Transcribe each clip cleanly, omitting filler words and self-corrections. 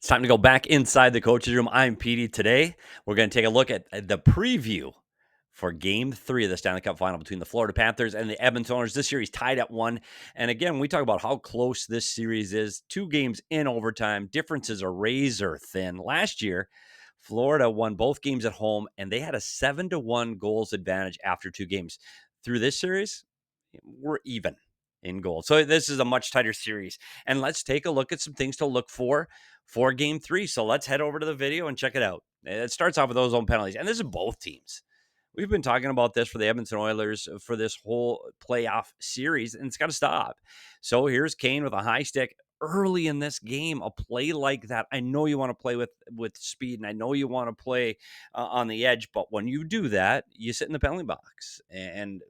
It's time to go back inside the coach's room. I'm Petey. Today, we're going to take a look at the preview for Game 3 of the Stanley Cup Final between the Florida Panthers and the Edmonton Oilers. This series tied at 1. And again, we talk about how close this series is. 2 games in overtime. Differences are razor thin. Last year, Florida won both games at home, and they had a 7-1 goals advantage after 2 games. Through this series, we're even in goal. So this is a much tighter series. And let's take a look at some things to look for Game 3. So let's head over to the video and check it out. It starts off with those own penalties. And this is both teams. We've been talking about this for the Edmonton Oilers for this whole playoff series, and it's got to stop. So here's Kane with a high stick early in this game. A play like that, I know you want to play with speed, and I know you want to play on the edge, but when you do that, you sit in the penalty box. And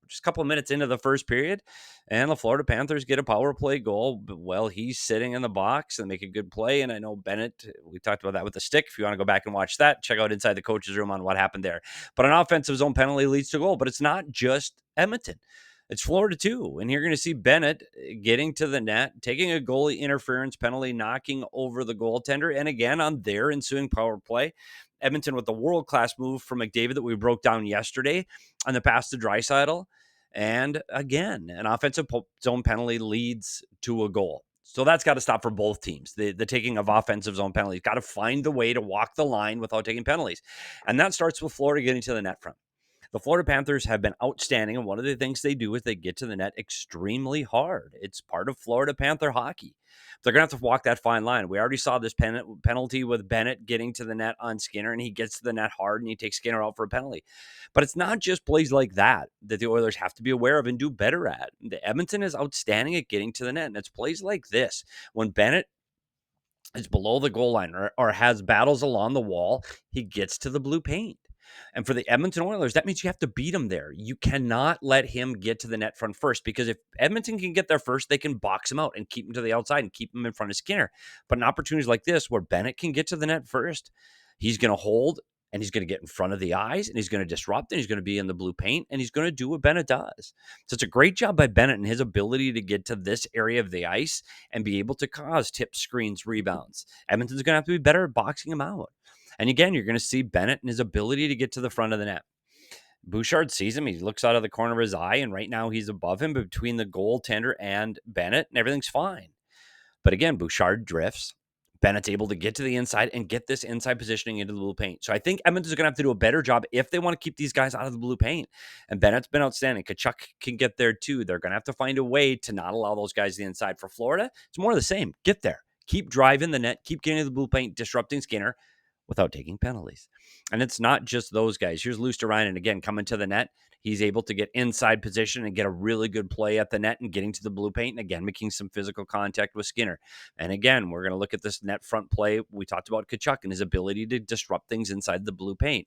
just a couple of minutes into the first period, and the Florida Panthers get a power play goal. Well, he's sitting in the box and make a good play. And I know Bennett, we talked about that with the stick. If you want to go back and watch that, check out Inside the Coach's Room on what happened there. But an offensive zone penalty leads to a goal. But it's not just Edmonton. It's Florida too. And you're going to see Bennett getting to the net, taking a goalie interference penalty, knocking over the goaltender. And again, on their ensuing power play, Edmonton with the world-class move from McDavid that we broke down yesterday on the pass to Draisaitl. And again, an offensive zone penalty leads to a goal. So that's got to stop for both teams. The taking of offensive zone penalties. Got to find the way to walk the line without taking penalties. And that starts with Florida getting to the net front. The Florida Panthers have been outstanding, and one of the things they do is they get to the net extremely hard. It's part of Florida Panther hockey. They're going to have to walk that fine line. We already saw this penalty with Bennett getting to the net on Skinner, and he gets to the net hard, and he takes Skinner out for a penalty. But it's not just plays like that the Oilers have to be aware of and do better at. The Edmonton is outstanding at getting to the net, and it's plays like this. When Bennett is below the goal line or has battles along the wall, he gets to the blue paint. And for the Edmonton Oilers, that means you have to beat him there. You cannot let him get to the net front first, because if Edmonton can get there first, they can box him out and keep him to the outside and keep him in front of Skinner. But in opportunities like this, where Bennett can get to the net first, he's going to hold, and he's going to get in front of the eyes, and he's going to disrupt, and he's going to be in the blue paint, and he's going to do what Bennett does. So it's a great job by Bennett and his ability to get to this area of the ice and be able to cause tips, screens, rebounds. Edmonton's going to have to be better at boxing him out. And again, you're going to see Bennett and his ability to get to the front of the net. Bouchard sees him. He looks out of the corner of his eye, and right now he's above him between the goaltender and Bennett, and everything's fine. But again, Bouchard drifts. Bennett's able to get to the inside and get this inside positioning into the blue paint. So I think Edmonton's going to have to do a better job if they want to keep these guys out of the blue paint. And Bennett's been outstanding. Kachuk can get there too. They're going to have to find a way to not allow those guys the inside. For Florida, it's more of the same. Get there. Keep driving the net. Keep getting to the blue paint, disrupting Skinner without taking penalties. And it's not just those guys. Here's Luosterainen again coming to the net. He's able to get inside position and get a really good play at the net and getting to the blue paint, and again, making some physical contact with Skinner. And again, we're going to look at this net front play. We talked about Kachuk and his ability to disrupt things inside the blue paint.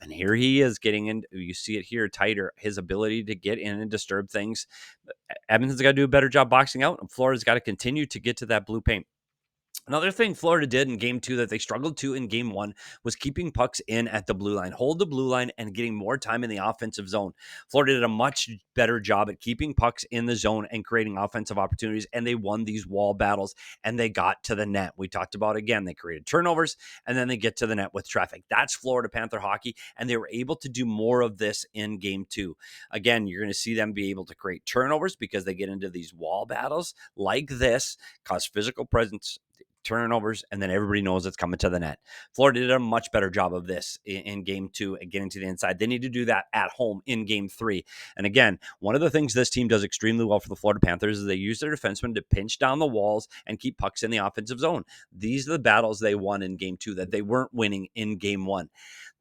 And here he is getting in. You see it here tighter. His ability to get in and disturb things. Edmonton's got to do a better job boxing out, and Florida's got to continue to get to that blue paint. Another thing Florida did in Game 2 that they struggled to in Game 1 was keeping pucks in at the blue line. Hold the blue line and getting more time in the offensive zone. Florida did a much better job at keeping pucks in the zone and creating offensive opportunities, and they won these wall battles, and they got to the net. We talked about, again, they created turnovers, and then they get to the net with traffic. That's Florida Panther hockey, and they were able to do more of this in Game 2. Again, you're going to see them be able to create turnovers because they get into these wall battles like this, cause physical presence, turnovers, and then everybody knows it's coming to the net. Florida did a much better job of this in Game 2 and getting to the inside. They need to do that at home in Game 3. And again, one of the things this team does extremely well for the Florida Panthers is they use their defensemen to pinch down the walls and keep pucks in the offensive zone. These are the battles they won in Game 2 that they weren't winning in Game 1.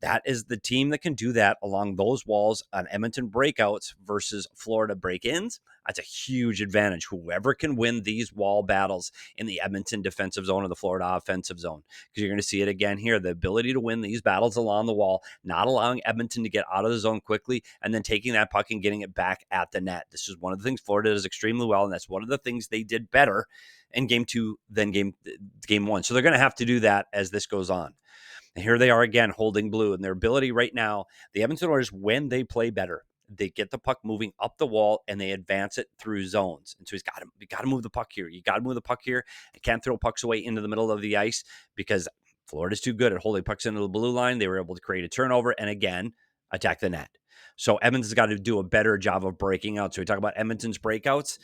That is the team that can do that along those walls on Edmonton breakouts versus Florida break-ins. That's a huge advantage. Whoever can win these wall battles in the Edmonton defensive zone or the Florida offensive zone, because you're going to see it again here, the ability to win these battles along the wall, not allowing Edmonton to get out of the zone quickly, and then taking that puck and getting it back at the net. This is one of the things Florida does extremely well, and that's one of the things they did better in Game 2 than Game 1. So they're going to have to do that as this goes on. And here they are again holding blue, and their ability right now, the Edmonton Oilers, when they play better, they get the puck moving up the wall and they advance it through zones. And so you got to move the puck here. You got to move the puck here. You can't throw pucks away into the middle of the ice because Florida's too good at holding pucks into the blue line. They were able to create a turnover and again, attack the net. So Edmonton's got to do a better job of breaking out. So we talk about Edmonton's breakouts.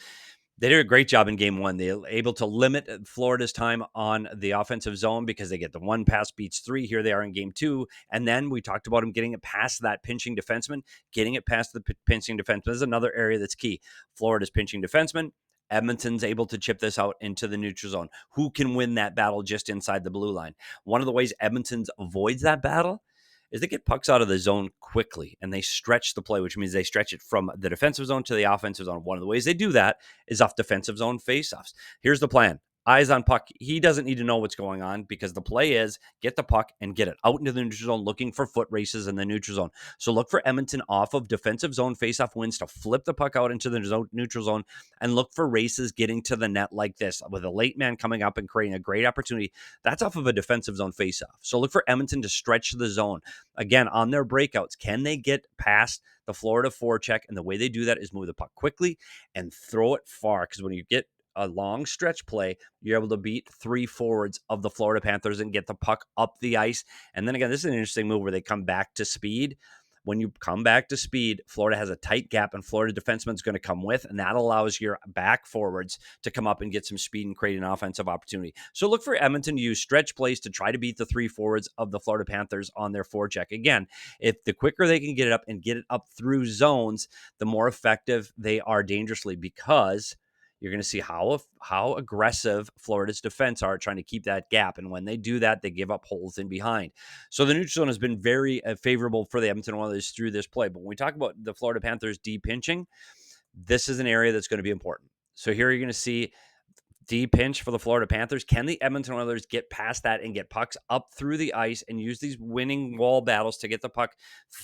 They did a great job in game one. They were able to limit Florida's time on the offensive zone because they get the one pass beats three. Here they are in game two. And then we talked about them getting it past that pinching defenseman, getting it past the pinching defenseman. This is another area that's key. Florida's pinching defenseman. Edmonton's able to chip this out into the neutral zone. Who can win that battle just inside the blue line? One of the ways Edmonton's avoids that battle is they get pucks out of the zone quickly and they stretch the play, which means they stretch it from the defensive zone to the offensive zone. One of the ways they do that is off defensive zone faceoffs. Here's the plan. Eyes on puck. He doesn't need to know what's going on because the play is get the puck and get it out into the neutral zone, looking for foot races in the neutral zone. So look for Edmonton off of defensive zone faceoff wins to flip the puck out into the neutral zone and look for races getting to the net like this with a late man coming up and creating a great opportunity. That's off of a defensive zone faceoff. So look for Edmonton to stretch the zone. Again, on their breakouts, can they get past the Florida forecheck? And the way they do that is move the puck quickly and throw it far because when you get a long stretch play, you're able to beat three forwards of the Florida Panthers and get the puck up the ice. And then again, this is an interesting move where they come back to speed. When you come back to speed, Florida has a tight gap and Florida defenseman's going to come with, and that allows your back forwards to come up and get some speed and create an offensive opportunity. So look for Edmonton to use stretch plays to try to beat the three forwards of the Florida Panthers on their forecheck. Again, if the quicker they can get it up and get it up through zones, the more effective they are dangerously because you're going to see how aggressive Florida's defense are trying to keep that gap. And when they do that, they give up holes in behind. So the neutral zone has been very favorable for the Edmonton Oilers through this play. But when we talk about the Florida Panthers de-pinching, this is an area that's going to be important. So here you're going to see D-pinch for the Florida Panthers. Can the Edmonton Oilers get past that and get pucks up through the ice and use these winning wall battles to get the puck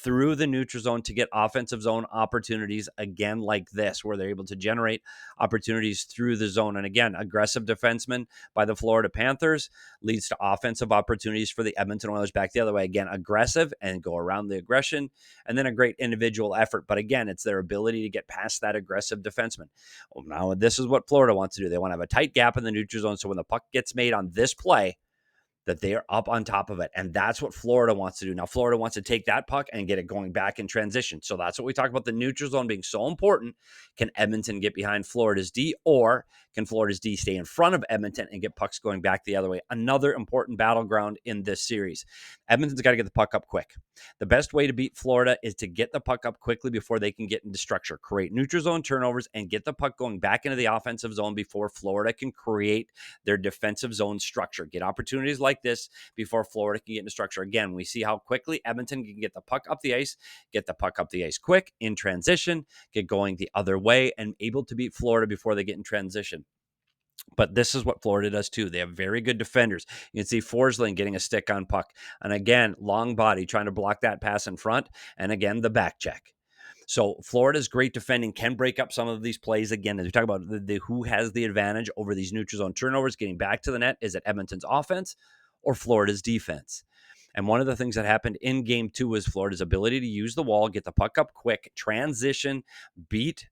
through the neutral zone to get offensive zone opportunities again like this, where they're able to generate opportunities through the zone? And again, aggressive defensemen by the Florida Panthers leads to offensive opportunities for the Edmonton Oilers back the other way. Again, aggressive and go around the aggression, and then a great individual effort. But again, it's their ability to get past that aggressive defenseman. Well, now this is what Florida wants to do. They want to have a tight gap in the neutral zone. So when the puck gets made on this play, that they are up on top of it. And that's what Florida wants to do. Now, Florida wants to take that puck and get it going back in transition. So that's what we talk about the neutral zone being so important. Can Edmonton get behind Florida's D, or can Florida's D stay in front of Edmonton and get pucks going back the other way? Another important battleground in this series. Edmonton's got to get the puck up quick. The best way to beat Florida is to get the puck up quickly before they can get into structure, create neutral zone turnovers, and get the puck going back into the offensive zone before Florida can create their defensive zone structure. Get opportunities like this before Florida can get into structure. Again, we see how quickly Edmonton can get the puck up the ice, get the puck up the ice quick in transition, get going the other way, and able to beat Florida before they get in transition. But this is what Florida does too. They have very good defenders. You can see Forsling getting a stick on puck. And again, long body trying to block that pass in front. And again, the back check. So Florida's great defending can break up some of these plays. Again, as we talk about the who has the advantage over these neutral zone turnovers, getting back to the net, is it Edmonton's offense or Florida's defense? And one of the things that happened in game two was Florida's ability to use the wall, get the puck up quick, transition, beat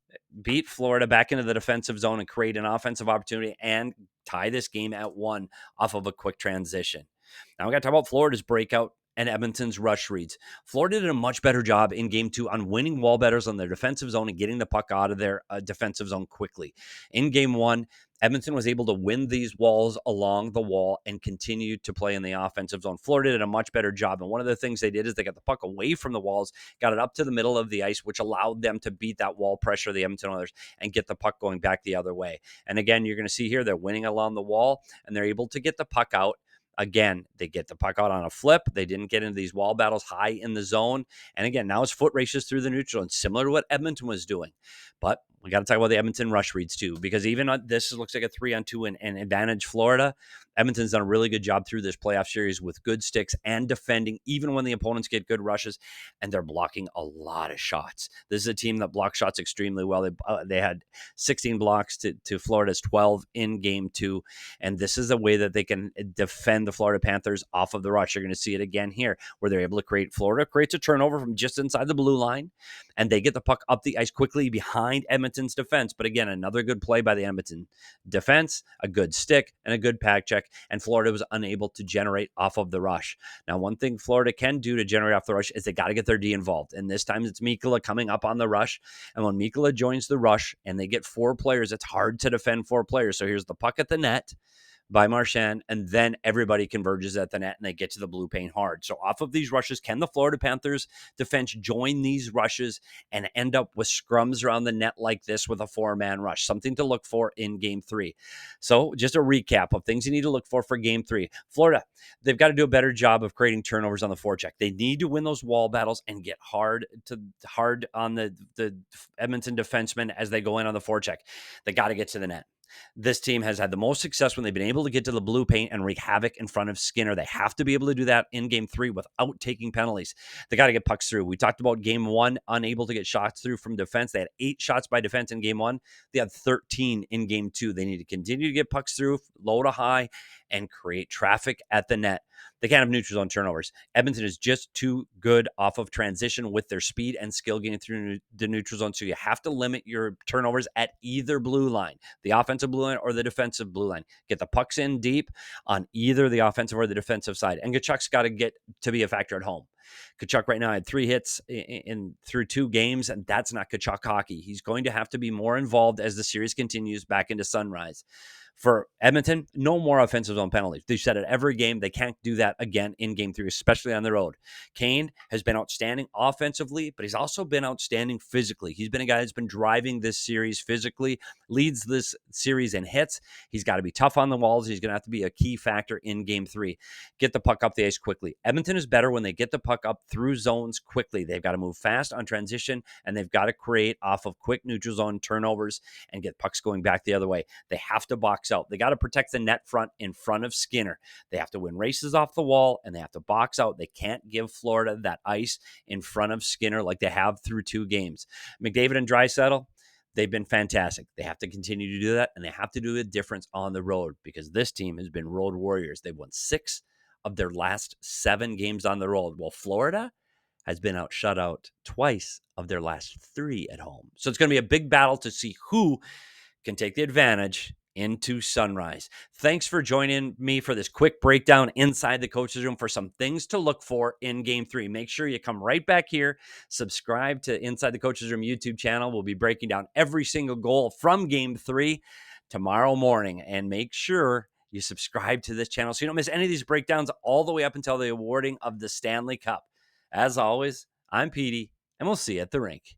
Florida back into the defensive zone and create an offensive opportunity and tie this game at one off of a quick transition. Now we got to talk about Florida's breakout and Edmonton's rush reads. Florida did a much better job in game two on winning wall battles on their defensive zone and getting the puck out of their defensive zone quickly. In game one, Edmonton was able to win these walls along the wall and continue to play in the offensive zone. Florida did a much better job. And one of the things they did is they got the puck away from the walls, got it up to the middle of the ice, which allowed them to beat that wall pressure of the Edmonton Oilers and get the puck going back the other way. And again, you're going to see here, they're winning along the wall and they're able to get the puck out. Again, they get the puck out on a flip. They didn't get into these wall battles high in the zone. And again, now it's foot races through the neutral and similar to what Edmonton was doing. But we got to talk about the Edmonton rush reads too, because even on this looks like a 3-on-2 and advantage Florida. Edmonton's done a really good job through this playoff series with good sticks and defending, even when the opponents get good rushes, and they're blocking a lot of shots. This is a team that blocks shots extremely well. They had 16 blocks to Florida's 12 in game two, and this is a way that they can defend the Florida Panthers off of the rush. You're going to see it again here, where they're able to Florida creates a turnover from just inside the blue line, and they get the puck up the ice quickly behind Edmonton's defense. But again, another good play by the Edmonton defense, a good stick, and a good pack check, and Florida was unable to generate off of the rush. Now, one thing Florida can do to generate off the rush is they got to get their D involved, and this time it's Mikkola coming up on the rush, and when Mikkola joins the rush and they get 4 players, it's hard to defend 4 players. So here's the puck at the net by Marchand, and then everybody converges at the net and they get to the blue paint hard. So off of these rushes, can the Florida Panthers defense join these rushes and end up with scrums around the net like this with a 4-man rush? Something to look for in game 3. So just a recap of things you need to look for game 3. Florida, they've got to do a better job of creating turnovers on the forecheck. They need to win those wall battles and get hard on the Edmonton defensemen as they go in on the forecheck. They got to get to the net. This team has had the most success when they've been able to get to the blue paint and wreak havoc in front of Skinner. They have to be able to do that in game 3 without taking penalties. They got to get pucks through. We talked about game 1, unable to get shots through from defense. They had 8 shots by defense in game 1. They had 13 in game 2. They need to continue to get pucks through, low to high, and create traffic at the net. They can't have neutral zone turnovers. Edmonton is just too good off of transition with their speed and skill getting through the neutral zone. So you have to limit your turnovers at either blue line, the offensive blue line or the defensive blue line. Get the pucks in deep on either the offensive or the defensive side. And Tkachuk's got to get to be a factor at home. Tkachuk right now had 3 hits in through 2 games, and that's not Tkachuk hockey. He's going to have to be more involved as the series continues back into Sunrise. For Edmonton, no more offensive zone penalties. They've said it every game. They can't do that again in game 3, especially on the road. Kane has been outstanding offensively, but he's also been outstanding physically. He's been a guy that's been driving this series physically, leads this series in hits. He's got to be tough on the walls. He's going to have to be a key factor in game 3. Get the puck up the ice quickly. Edmonton is better when they get the puck up through zones quickly. They've got to move fast on transition, and they've got to create off of quick neutral zone turnovers and get pucks going back the other way. They have to box out. They got to protect the net front in front of Skinner. They have to win races off the wall, and they have to box out. They can't give Florida that ice in front of Skinner like they have through 2 games. McDavid and Draisaitl, they've been fantastic. They have to continue to do that, and they have to do a difference on the road because this team has been road warriors. They've won 6 of their last 7 games on the road, while Florida has been shut out twice of their last 3 at home. So it's going to be a big battle to see who can take the advantage into Sunrise. Thanks for joining me for this quick breakdown inside the coach's room for some things to look for in game 3. Make sure you come right back here, subscribe to Inside the Coach's Room YouTube channel. We'll be breaking down every single goal from game 3 tomorrow morning, and make sure you subscribe to this channel so you don't miss any of these breakdowns all the way up until the awarding of the Stanley Cup. As always, I'm Petey, and we'll see you at the rink.